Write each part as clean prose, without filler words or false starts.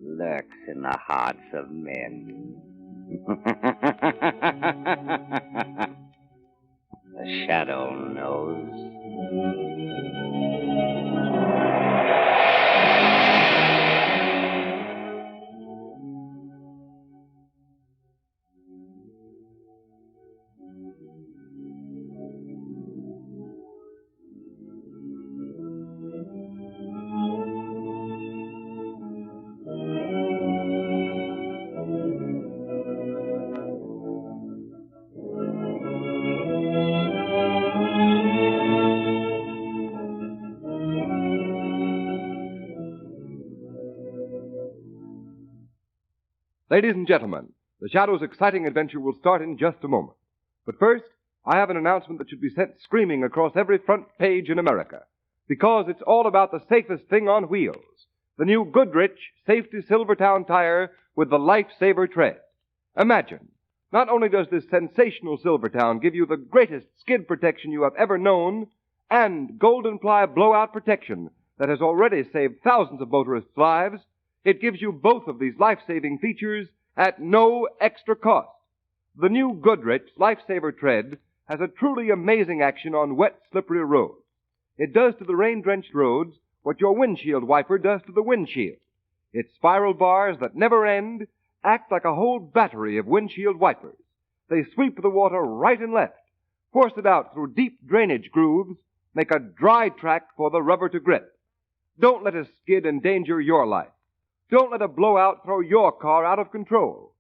lurks in the hearts of men. The shadow knows. Ladies and gentlemen, the Shadow's exciting adventure will start in just a moment. But first, I have an announcement that should be sent screaming across every front page in America. Because it's all about the safest thing on wheels. The new Goodrich Safety Silvertown tire with the Lifesaver tread. Imagine, not only does this sensational Silvertown give you the greatest skid protection you have ever known, and golden ply blowout protection that has already saved thousands of motorists' lives, it gives you both of these life-saving features at no extra cost. The new Goodrich Lifesaver tread has a truly amazing action on wet, slippery roads. It does to the rain-drenched roads what your windshield wiper does to the windshield. Its spiral bars that never end act like a whole battery of windshield wipers. They sweep the water right and left, force it out through deep drainage grooves, make a dry track for the rubber to grip. Don't let a skid endanger your life. Don't let a blowout throw your car out of control.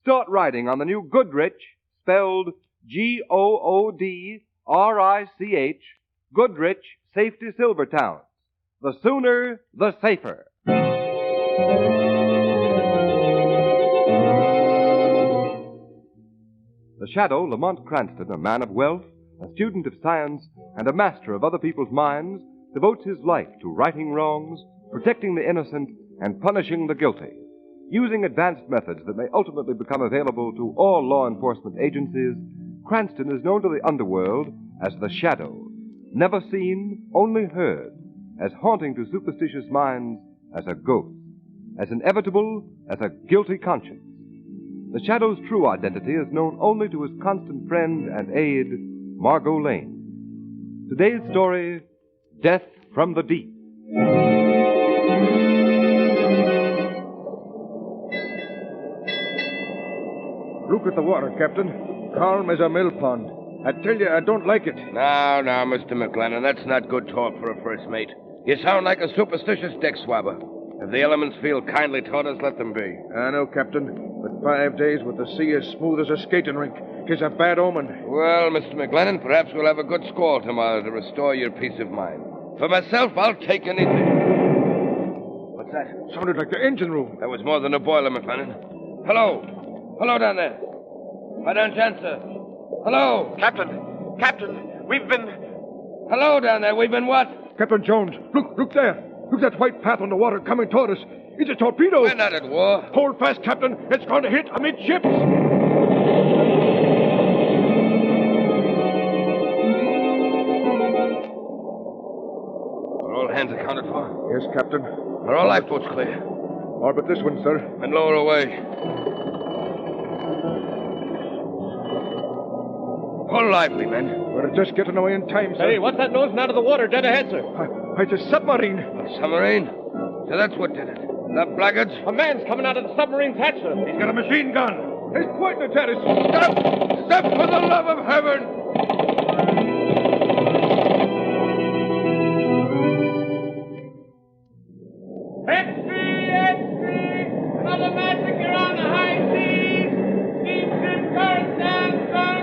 Start riding on the new Goodrich, spelled Goodrich, Goodrich Safety Silvertown. The sooner, the safer. The Shadow, Lamont Cranston, a man of wealth, a student of science, and a master of other people's minds, devotes his life to righting wrongs, protecting the innocent, and punishing the guilty. Using advanced methods that may ultimately become available to all law enforcement agencies, Cranston is known to the underworld as the Shadow, never seen, only heard, as haunting to superstitious minds as a ghost, as inevitable as a guilty conscience. The Shadow's true identity is known only to his constant friend and aide, Margot Lane. Today's story, Death from the Deep. Look at the water, Captain. Calm as a mill pond. I tell you, I don't like it. Now, Mr. McLennan, that's not good talk for a first mate. You sound like a superstitious deck swabber. If the elements feel kindly toward us, let them be. I know, Captain. But 5 days with the sea as smooth as a skating rink. 'Tis a bad omen. Well, Mr. McLennan, perhaps we'll have a good squall tomorrow to restore your peace of mind. For myself, I'll take anything. What's that? Sounded like the engine room. That was more than a boiler, McLennan. Hello. Hello down there. Why don't you answer? Hello. Captain, we've been... Hello down there. We've been what? Captain Jones, look there. Look at that white path on the water coming toward us. It's a torpedo. We're not at war. Hold fast, Captain. It's going to hit amidships. Are all hands accounted for? Yes, Captain. Are all lifeboats clear? All but this one, sir. And lower away. Hold lively, men. We're just getting away in time, sir. Hey, what's that nosing out of the water dead ahead, sir? It's a submarine. A submarine? So that's what did it. The blackguards? A man's coming out of the submarine's hatch, sir. He's got a machine gun. He's pointing at us. Stop! Stop for the love of heaven! Extreme! Another massacre on the high seas! Steam ship current down, sir!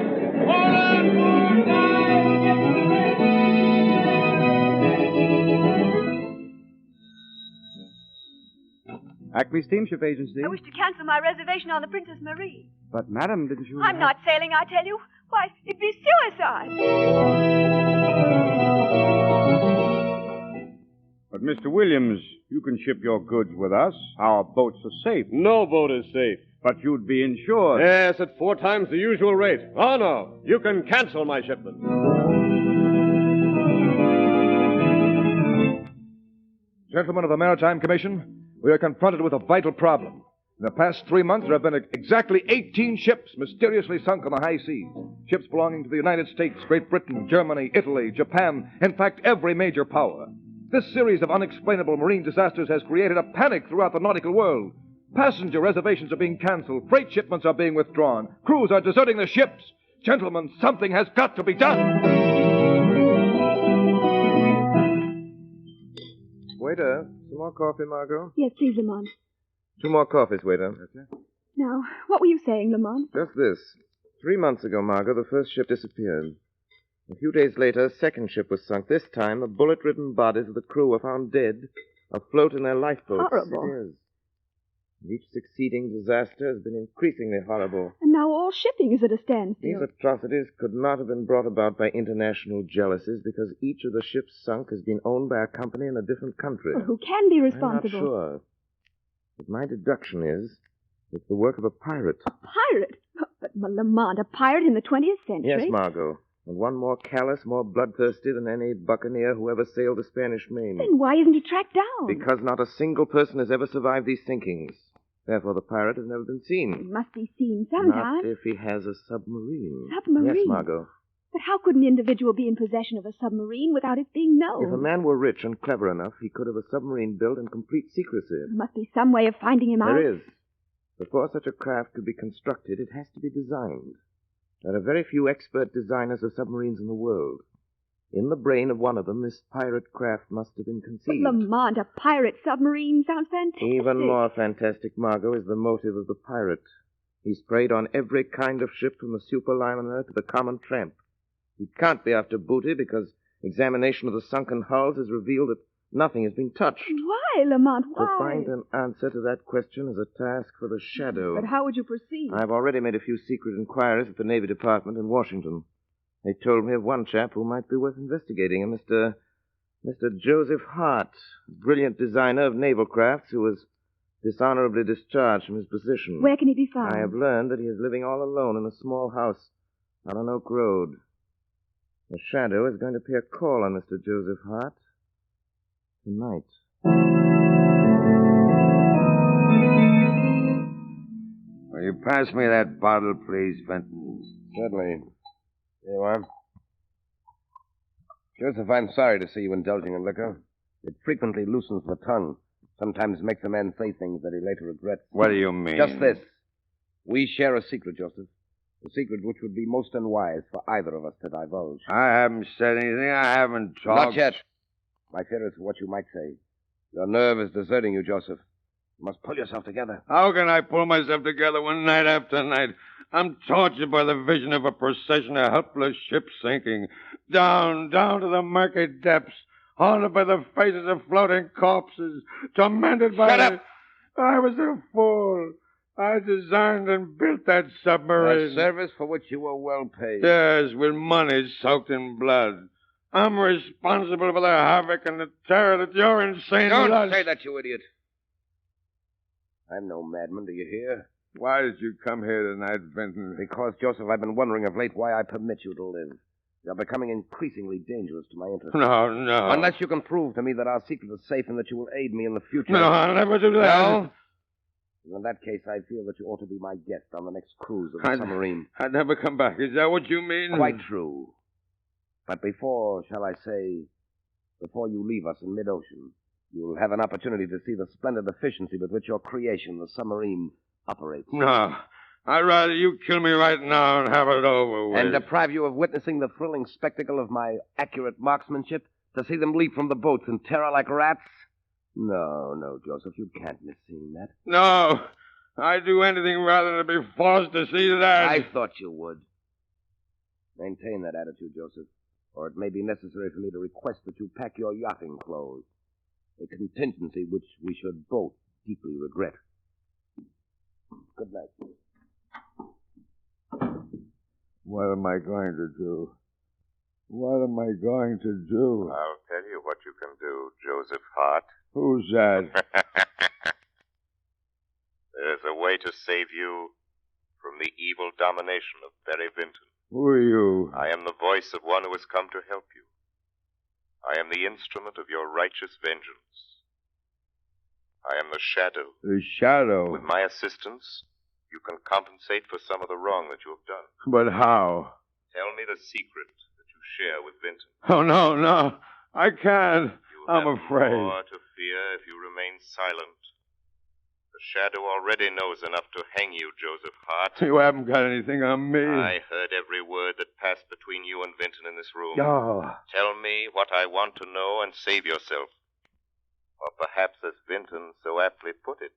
Hold on, poor guys! Get to the Acme Steamship Agency. I wish to cancel my reservation on the Princess Marie. But, madam, didn't you... I'm not sailing, I tell you. Why, it'd be suicide. But, Mr. Williams, you can ship your goods with us. Our boats are safe. No boat is safe. But you'd be insured. Yes, at 4 times the usual rate. Oh, no. You can cancel my shipment. Gentlemen of the Maritime Commission, we are confronted with a vital problem. In the past 3 months, there have been exactly 18 ships mysteriously sunk on the high seas. Ships belonging to the United States, Great Britain, Germany, Italy, Japan, in fact, every major power. This series of unexplainable marine disasters has created a panic throughout the nautical world. Passenger reservations are being canceled. Freight shipments are being withdrawn. Crews are deserting the ships. Gentlemen, something has got to be done. Waiter, some more coffee, Margot? Yes, please, Lamont. 2 more coffees, waiter. Now, what were you saying, Lamont? Just this. 3 months ago, Margot, the first ship disappeared. A few days later, a second ship was sunk. This time, the bullet-ridden bodies of the crew were found dead, afloat in their lifeboats. Horrible. It is. Each succeeding disaster has been increasingly horrible. And now all shipping is at a standstill. These atrocities could not have been brought about by international jealousies because each of the ships sunk has been owned by a company in a different country. Well, who can be I'm responsible? not sure. But my deduction is it's the work of a pirate. A pirate? But, Lamont, a pirate in the 20th century? Yes, Margot. And one more callous, more bloodthirsty than any buccaneer who ever sailed the Spanish Main. Then why isn't he tracked down? Because not a single person has ever survived these sinkings. Therefore, the pirate has never been He seen. must be seen sometime. Not if he has a submarine. Submarine? Yes, Margot. But how could an individual be in possession of a submarine without it being known? If a man were rich and clever enough, he could have a submarine built in complete secrecy. There must be some way of finding him out. There is. Before such a craft could be constructed, it has to be designed. There are very few expert designers of submarines in the world. In the brain of one of them, this pirate craft must have been But conceived. Lamont, a pirate submarine sounds fantastic. Even more fantastic, Margot, is the motive of the pirate. He's preyed on every kind of ship from the superliner to the common tramp. He can't be after booty because examination of the sunken hulls has revealed that nothing has been touched. Why, Lamont, why? To find an answer to that question is a task for the Shadow. But how would you proceed? I've already made a few secret inquiries at the Navy Department in Washington. They told me of one chap who might be worth investigating, a Mr. Joseph Hart, a brilliant designer of naval crafts who was dishonorably discharged from his position. Where can he be found? I have learned that he is living all alone in a small house on an Oak Road. The Shadow is going to pay a call on Mr. Joseph Hart tonight. Will you pass me that bottle, please, Fenton? Certainly. There you are. Joseph, I'm sorry to see you indulging in liquor. It frequently loosens the tongue. Sometimes makes a man say things that he later regrets. What do you mean? Just this. We share a secret, Joseph. A secret which would be most unwise for either of us to divulge. I haven't said anything. I haven't talked. Not yet. My fear is what you might say. Your nerve is deserting you, Joseph. You must pull yourself together. How can I pull myself together when night after night I'm tortured by the vision of a procession of helpless ships sinking down to the murky depths, haunted by the faces of floating corpses, tormented by... Shut up! I was a fool. I designed and built that submarine. A service for which you were well paid. Yes, with money soaked in blood. I'm responsible for the havoc and the terror that your insane Don't lust... say that, you idiot. I'm no madman, do you hear? Why did you come here tonight, Benton? Because, Joseph, I've been wondering of late why I permit you to live. You're becoming increasingly dangerous to my interests. No. Unless you can prove to me that our secret is safe and that you will aid me in the future. No, I'll never do that. No? In that case, I feel that you ought to be my guest on the next cruise of the submarine. I'd never come back. Is that what you mean? Quite true. But before you leave us in mid-ocean, you'll have an opportunity to see the splendid efficiency with which your creation, the submarine, operates. No. I'd rather you kill me right now and have it over with. And deprive you of witnessing the thrilling spectacle of my accurate marksmanship, to see them leap from the boats in terror like rats? No, Joseph, you can't miss seeing that. No. I'd do anything rather than be forced to see that. I thought you would. Maintain that attitude, Joseph, or it may be necessary for me to request that you pack your yachting clothes. A contingency which we should both deeply regret. Good night. What am I going to do? What am I going to do? I'll tell you what you can do, Joseph Hart. Who's that? There's a way to save you from the evil domination of Barry Vinton. Who are you? I am the voice of one who has come to help you. I am the instrument of your righteous vengeance. I am the Shadow. The Shadow? With my assistance, you can compensate for some of the wrong that you have done. But how? Tell me the secret that you share with Vinton. Oh, no. I can't. I'm afraid. More to fear if you remain silent. The Shadow already knows enough to hang you, Joseph Hart. You haven't got anything on me. I heard every word that passed between you and Vinton in this room. Oh. Tell me what I want to know and save yourself. Or perhaps, as Vinton so aptly put it,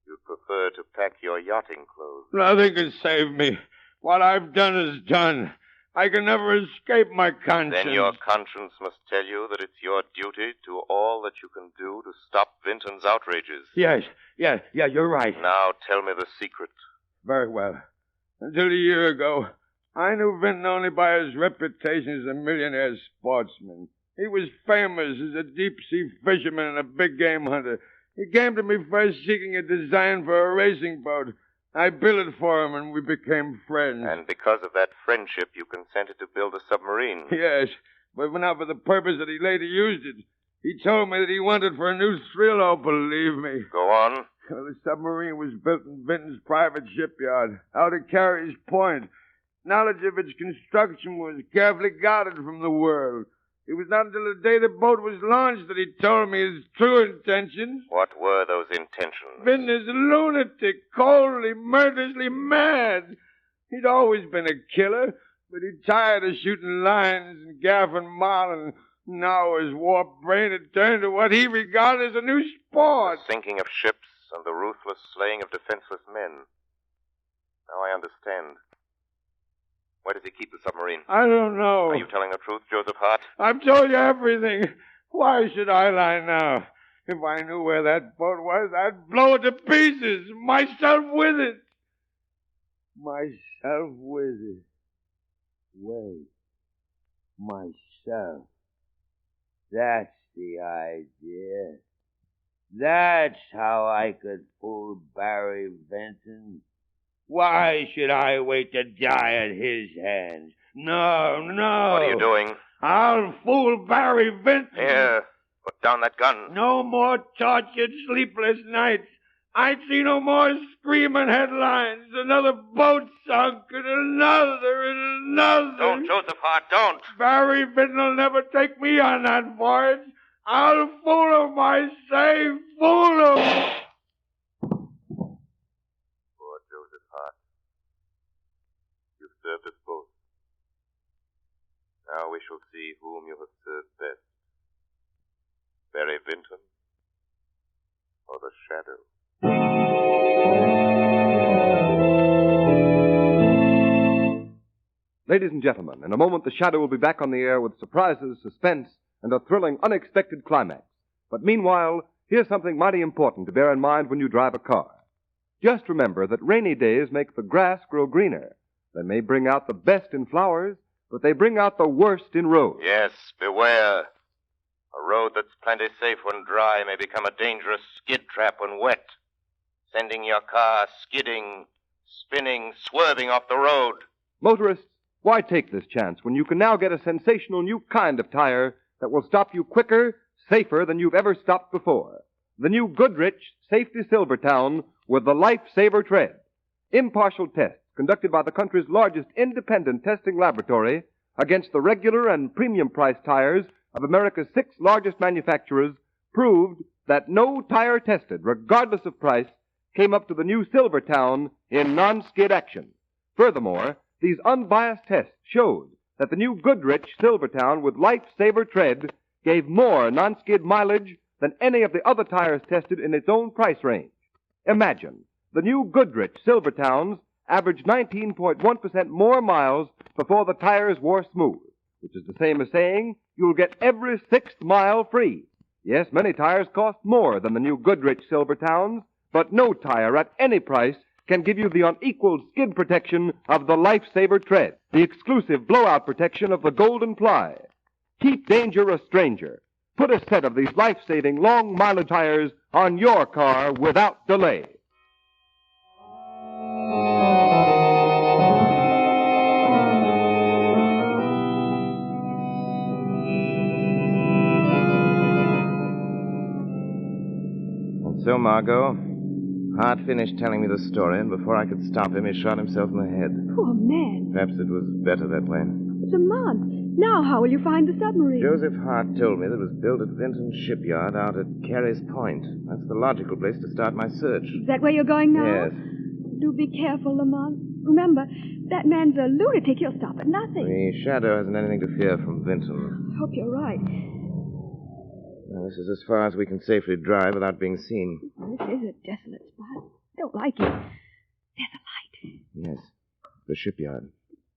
you'd prefer to pack your yachting clothes. Nothing can save me. What I've done is done. I can never escape my conscience. Then your conscience must tell you that it's your duty to do all that you can do to stop Vinton's outrages. Yes, you're right. Now tell me the secret. Very well. Until a year ago, I knew Vinton only by his reputation as a millionaire sportsman. He was famous as a deep-sea fisherman and a big-game hunter. He came to me first seeking a design for a racing boat. I built it for him, and we became friends. And because of that friendship, you consented to build a submarine. Yes, but not for the purpose that he later used it. He told me that he wanted for a new thrill. Oh, believe me. Go on. Well, the submarine was built in Vinton's private shipyard, out at Carey's Point. Knowledge of its construction was carefully guarded from the world. It was not until the day the boat was launched that he told me his true intentions. What were those intentions? Vinton is a lunatic, coldly, murderously mad. He'd always been a killer, but he'd tired of shooting lines and gaffing marlin. Now his warped brain had turned to what he regarded as a new sport. The sinking of ships and the ruthless slaying of defenseless men. Now I understand. Where does he keep the submarine? I don't know. Are you telling the truth, Joseph Hart? I've told you everything. Why should I lie now? If I knew where that boat was, I'd blow it to pieces. Myself with it. Myself with it. Wait. Myself. That's the idea. That's how I could fool Barry Vinton. Why should I wait to die at his hands? No. What are you doing? I'll fool Barry Vinton. Here, put down that gun. No more tortured, sleepless nights. I'd see no more screaming headlines. Another boat sunk, and another. Don't, Joseph Hart, don't. Barry Vinton will never take me on that voyage. I'll fool him, I say, fool him. Served us both. Now we shall see whom you have served best. Barry Vinton or the Shadow. Ladies and gentlemen, in a moment the Shadow will be back on the air with surprises, suspense, and a thrilling, unexpected climax. But meanwhile, here's something mighty important to bear in mind when you drive a car. Just remember that rainy days make the grass grow greener. They may bring out the best in flowers, but they bring out the worst in roads. Yes, beware. A road that's plenty safe when dry may become a dangerous skid trap when wet, sending your car skidding, spinning, swerving off the road. Motorists, why take this chance when you can now get a sensational new kind of tire that will stop you quicker, safer than you've ever stopped before? The new Goodrich Safety Silvertown with the Lifesaver Tread. Impartial tests conducted by the country's largest independent testing laboratory against the regular and premium-priced tires of America's 6 largest manufacturers proved that no tire tested, regardless of price, came up to the new Silvertown in non-skid action. Furthermore, these unbiased tests showed that the new Goodrich Silvertown with Lifesaver Tread gave more non-skid mileage than any of the other tires tested in its own price range. Imagine, the new Goodrich Silvertowns averaged 19.1% more miles before the tires wore smooth, which is the same as saying you'll get every 6th mile free. Yes, many tires cost more than the new Goodrich Silvertowns, but no tire at any price can give you the unequaled skid protection of the Lifesaver Tread, the exclusive blowout protection of the Golden Ply. Keep danger a stranger. Put a set of these life-saving long-mileage tires on your car without delay. So, Margot, Hart finished telling me the story, and before I could stop him, he shot himself in the head. Poor man. Perhaps it was better that way. Lamont, now how will you find the submarine? Joseph Hart told me that it was built at Vinton's shipyard out at Carey's Point. That's the logical place to start my search. Is that where you're going now? Yes. Do be careful, Lamont. Remember, that man's a lunatic. He'll stop at nothing. The Shadow hasn't anything to fear from Vinton. I hope you're right. Now, this is as far as we can safely drive without being seen. This is a desolate spot. I don't like it. There's a light. Yes, the shipyard.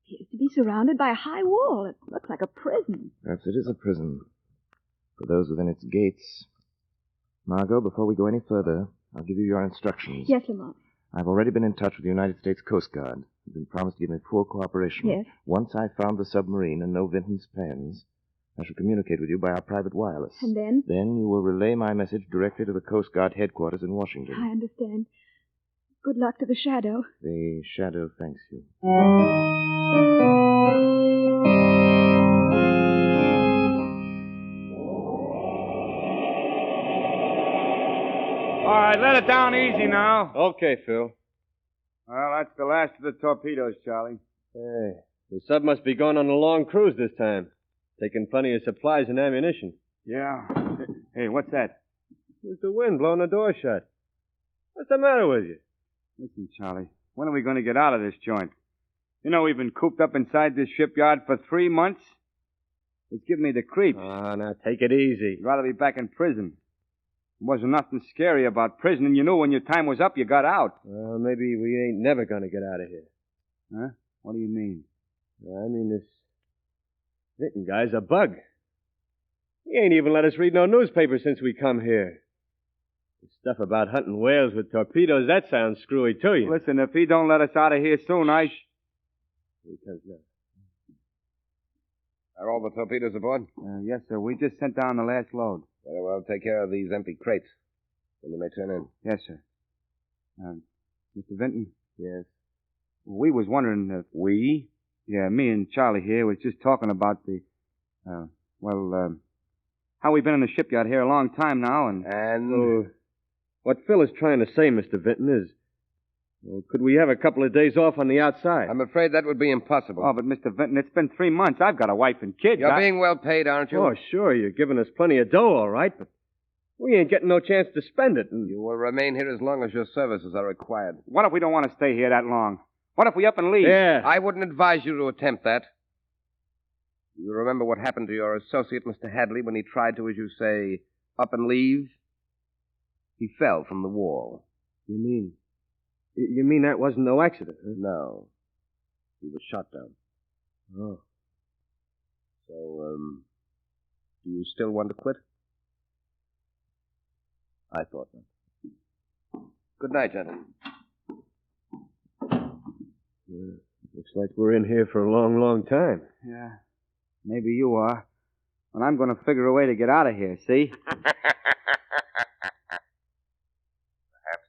It appears to be surrounded by a high wall. It looks like a prison. Perhaps it is a prison. For those within its gates. Margot, before we go any further, I'll give you your instructions. Yes, Lamont. I've already been in touch with the United States Coast Guard. They've been promised to give me full cooperation. Yes. Once I've found the submarine and know Vinton's plans, I shall communicate with you by our private wireless. And then? Then you will relay my message directly to the Coast Guard headquarters in Washington. I understand. Good luck to the Shadow. The Shadow thanks you. All right, let it down easy now. Okay, Phil. Well, that's the last of the torpedoes, Charlie. Hey, the sub must be going on a long cruise this time. Taking plenty of supplies and ammunition. Yeah. Hey, what's that? It's the wind blowing the door shut. What's the matter with you? Listen, Charlie, when are we going to get out of this joint? You know, we've been cooped up inside this shipyard for 3 months. It's giving me the creeps. Ah, now take it easy. I'd rather be back in prison. There wasn't nothing scary about prison, and you knew when your time was up, you got out. Well, maybe we ain't never going to get out of here. Huh? What do you mean? I mean, this Vinton guy's a bug. He ain't even let us read no newspaper since we come here. The stuff about hunting whales with torpedoes, that sounds screwy to you. Listen, if he don't let us out of here soon, Because Are all the torpedoes aboard? Yes, sir. We just sent down the last load. Very well, take care of these empty crates. Then you may turn in. Yes, sir. Mr. Vinton? Yes. We was wondering if... We? Yeah, me and Charlie here was just talking about the... how we've been in the shipyard here a long time now, and... what Phil is trying to say, Mr. Vinton, is... Well, could we have a couple of days off on the outside? I'm afraid that would be impossible. Oh, but Mr. Vinton, it's been 3 months. I've got a wife and kids. You're being well paid, aren't you? Oh, sure, you're giving us plenty of dough, all right, but we ain't getting no chance to spend it. You will remain here as long as your services are required. What if we don't want to stay here that long? What if we up and leave? Yeah. I wouldn't advise you to attempt that. You remember what happened to your associate, Mr. Hadley, when he tried to, as you say, up and leave? He fell from the wall. You mean that wasn't no accident, huh? No. He was shot down. Oh. So, do you still want to quit? I thought not. Good night, gentlemen. Looks like we're in here for a long, long time. Yeah. Maybe you are. And I'm going to figure a way to get out of here, see? Perhaps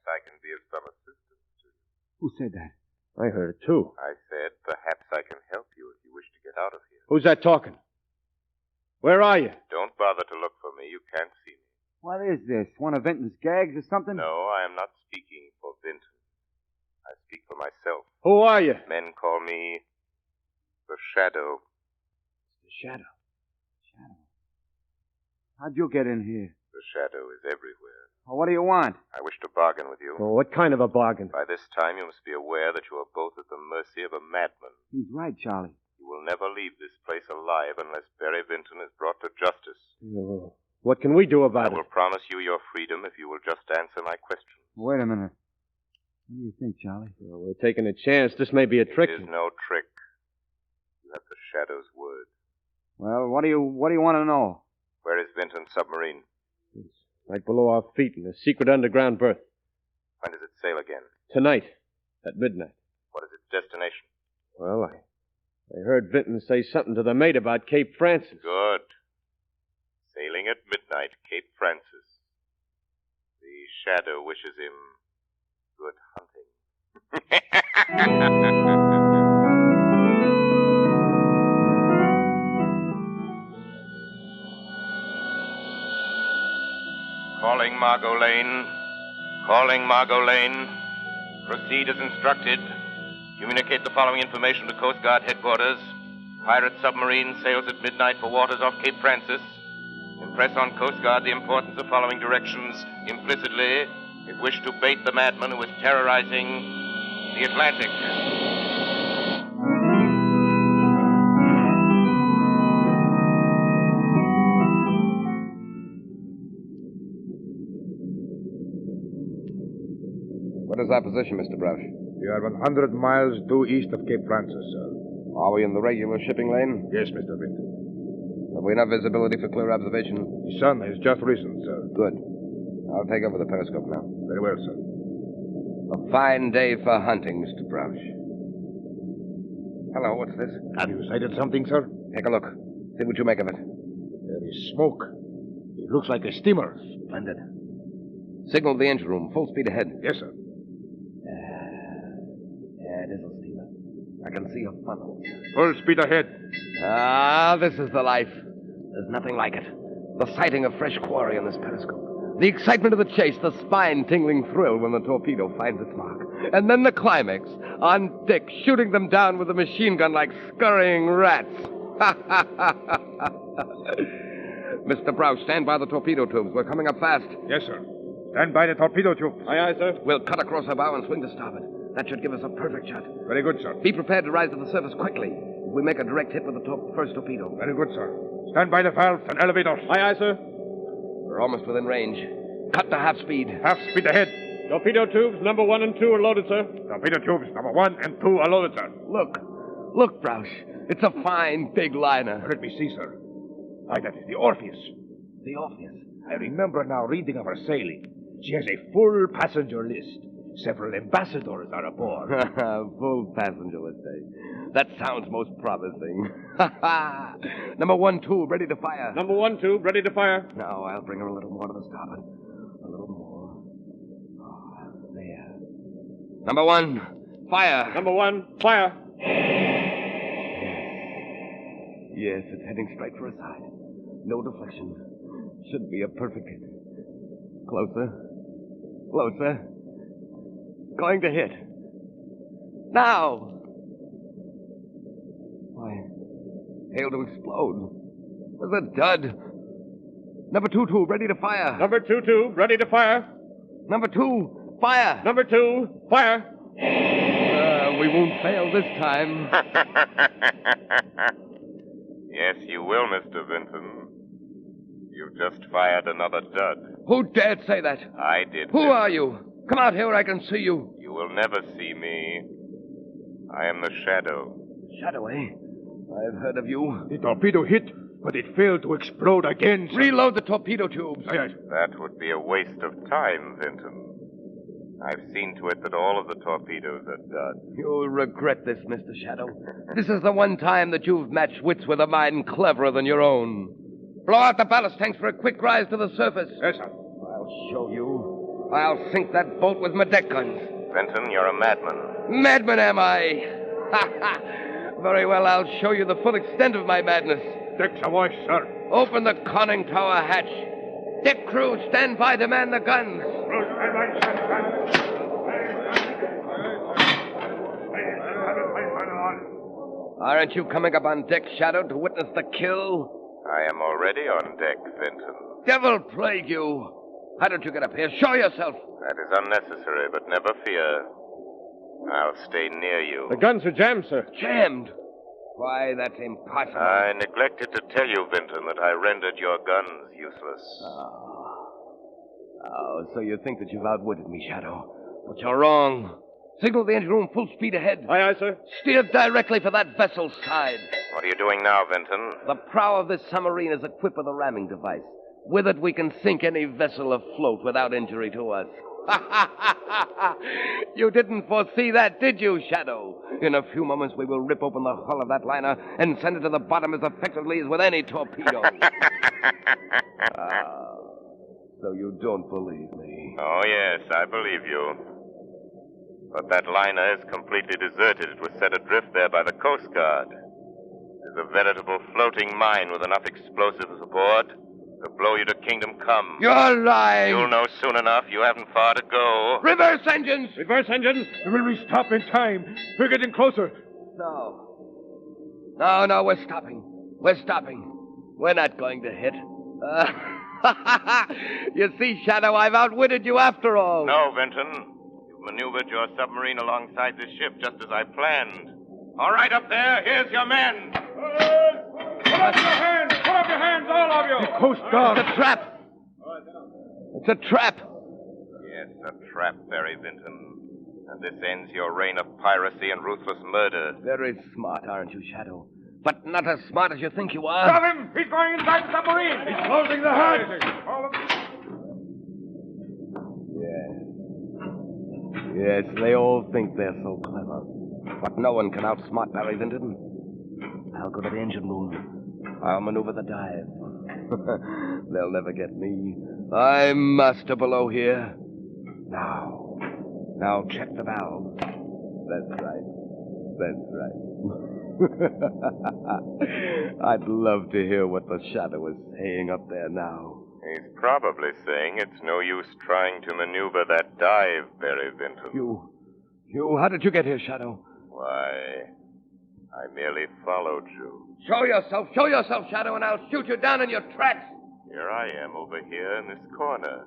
I can be of some assistance to you. Who said that? I heard it, too. I said, perhaps I can help you if you wish to get out of here. Who's that talking? Where are you? Don't bother to look for me. You can't see me. What is this? One of Vinton's gags or something? No, I am not speaking for Vinton. I speak for myself. Who are you? Men call me the Shadow. The Shadow. How'd you get in here? The Shadow is everywhere. Well, what do you want? I wish to bargain with you. Oh, what kind of a bargain? By this time, you must be aware that you are both at the mercy of a madman. He's right, Charlie. You will never leave this place alive unless Barry Vinton is brought to justice. Oh, what can we do about I will it? promise you your freedom if you will just answer my questions. Wait a minute. What do you think, Charlie? Well, we're taking a chance. This may be a trick. It is no trick. You have the Shadow's word. Well, what do you want to know? Where is Vinton's submarine? It's right below our feet in a secret underground berth. When does it sail again? Tonight, at midnight. What is its destination? Well, I heard Vinton say something to the mate about Cape Francis. Good. Sailing at midnight, Cape Francis. The Shadow wishes him good hunting. Calling Margot Lane. Calling Margot Lane. Proceed as instructed. Communicate the following information to Coast Guard headquarters. Pirate submarine sails at midnight for waters off Cape Francis. Impress on Coast Guard the importance of following directions implicitly if wish to bait the madman who is terrorizing the Atlantic. What is our position, Mr. Brush? We are 100 miles due east of Cape Francis, sir. Are we in the regular shipping lane? Yes, Mr. Vinton. Have we enough visibility for clear observation? The sun has just risen, sir. Good. I'll take over the periscope now. Very well, sir. A fine day for hunting, Mr. Brush. Hello, what's this? Have you sighted something, sir? Take a look. See what you make of it. There is smoke. It looks like a steamer. Splendid. Signal the engine room. Full speed ahead. Yes, sir. Yeah, it is a steamer. I can see a funnel. Full speed ahead. Ah, this is the life. There's nothing like it. The sighting of fresh quarry on this periscope. The excitement of the chase, the spine-tingling thrill when the torpedo finds its mark. And then the climax, on Dick shooting them down with a machine gun like scurrying rats. Mr. Browse, stand by the torpedo tubes. We're coming up fast. Yes, sir. Stand by the torpedo tube. Aye, sir. We'll cut across our bow and swing to starboard. That should give us a perfect shot. Very good, sir. Be prepared to rise to the surface quickly. If we make a direct hit with the first torpedo. Very good, sir. Stand by the valves and elevators. Aye, sir. We're almost within range. Cut to half speed. Half speed ahead. Torpedo tubes number 1 and 2 are loaded, sir. Torpedo tubes number 1 and 2 are loaded, sir. Look, Broush. It's a fine, big liner. Let me see, sir. Why, that is the Orpheus. The Orpheus. I remember now reading of her sailing. She has a full passenger list. Several ambassadors are aboard. Full passenger list, eh? That sounds most promising. Number 1 tube, ready to fire. Number 1 tube, ready to fire. Now, I'll bring her a little more to the starboard. A little more. Oh, there. Number 1, fire. Number 1, fire. Yes, it's heading straight for a side. No deflection. Should be a perfect hit. Closer. Closer. Going to hit. Now! Why, hail to explode. There's a dud. Number 2 tube, ready to fire. Number 2 tube, ready to fire. Number 2, fire. Number 2, fire. We won't fail this time. Yes, you will, Mr. Vinton. You've just fired another dud. Who dared say that? I did. Who are you? Come out here where I can see you. You will never see me. I am the Shadow. Shadow, eh? I've heard of you. The torpedo hit, but it failed to explode again, sir. Reload the torpedo tubes. Aye, aye. That would be a waste of time, Vinton. I've seen to it that all of the torpedoes are dud. You'll regret this, Mr. Shadow. This is the one time that you've matched wits with a mind cleverer than your own. Blow out the ballast tanks for a quick rise to the surface. Yes, sir. I'll show you. I'll sink that boat with my deck guns. Vinton, you're a madman. Madman, am I? Ha ha! Very well, I'll show you the full extent of my madness. Decks awash, sir. Open the conning tower hatch. Deck crew, stand by to man the guns. Aren't you coming up on deck, Shadow, to witness the kill? I am already on deck, Vinton. Devil plague you! How did you get up here? Show yourself! That is unnecessary, but never fear. I'll stay near you. The guns are jammed, sir. Jammed? Why, that's impossible. I neglected to tell you, Vinton, that I rendered your guns useless. Oh, so you think that you've outwitted me, Shadow. But you're wrong. Signal the engine room full speed ahead. Aye, aye, sir. Steer directly for that vessel's side. What are you doing now, Vinton? The prow of this submarine is equipped with a ramming device. With it, we can sink any vessel afloat without injury to us. You didn't foresee that, did you, Shadow? In a few moments, we will rip open the hull of that liner and send it to the bottom as effectively as with any torpedo. So you don't believe me? Oh, yes, I believe you. But that liner is completely deserted. It was set adrift there by the Coast Guard. It is a veritable floating mine with enough explosives aboard to blow you to kingdom come. You're lying. You'll know soon enough. You haven't far to go. Reverse engines! Reverse engines! Will we stop in time? We're getting closer. No. No, we're stopping. We're stopping. We're not going to hit. You see, Shadow, I've outwitted you after all. No, Vinton. You've maneuvered your submarine alongside this ship just as I planned. All right, up there. Here's your men. Put up your hands! Put up your hands, all of you! The Coast Guard. It's a trap. It's a trap. Yes, a trap, Barry Vinton. And this ends your reign of piracy and ruthless murder. Very smart, aren't you, Shadow? But not as smart as you think you are. Stop him! He's going inside the submarine! He's closing the hatch! Yes, they all think they're so clever. But no one can outsmart Barry Vinton. I'll go to the engine room. I'll maneuver the dive. They'll never get me. I'm master below here. Now check the valve. That's right. I'd love to hear what the Shadow is saying up there now. He's probably saying it's no use trying to maneuver that dive, Barry Vinton. How did you get here, Shadow? Why, I merely followed you. Show yourself, Shadow, and I'll shoot you down in your tracks. Here I am over here in this corner.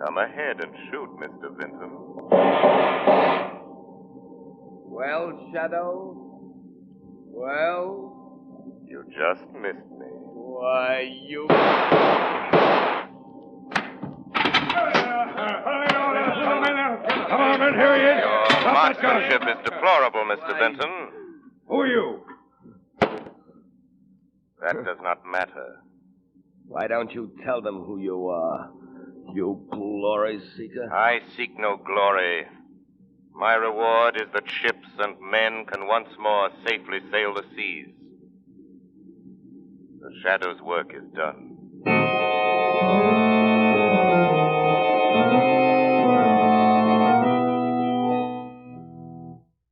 Come ahead and shoot, Mr. Vinton. Well, Shadow? Well? You just missed me. Why, you... Come on, men, here he is. Your marksmanship is deplorable, Mr. Vinton. Who are you? That does not matter. Why don't you tell them who you are, you glory seeker? I seek no glory. My reward is that ships and men can once more safely sail the seas. The Shadow's work is done.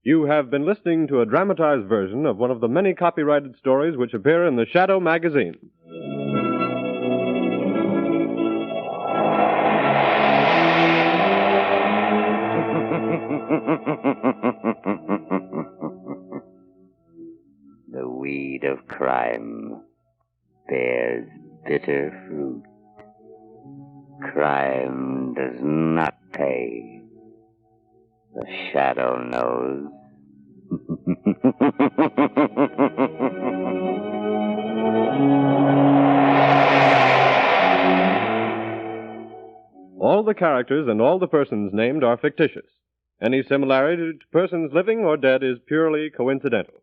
You have been listening to a dramatized version of one of the many copyrighted stories which appear in the Shadow magazine. The weed of crime bears bitter fruit. Crime does not pay. The Shadow knows. All the characters and all the persons named are fictitious. Any similarity to persons living or dead is purely coincidental.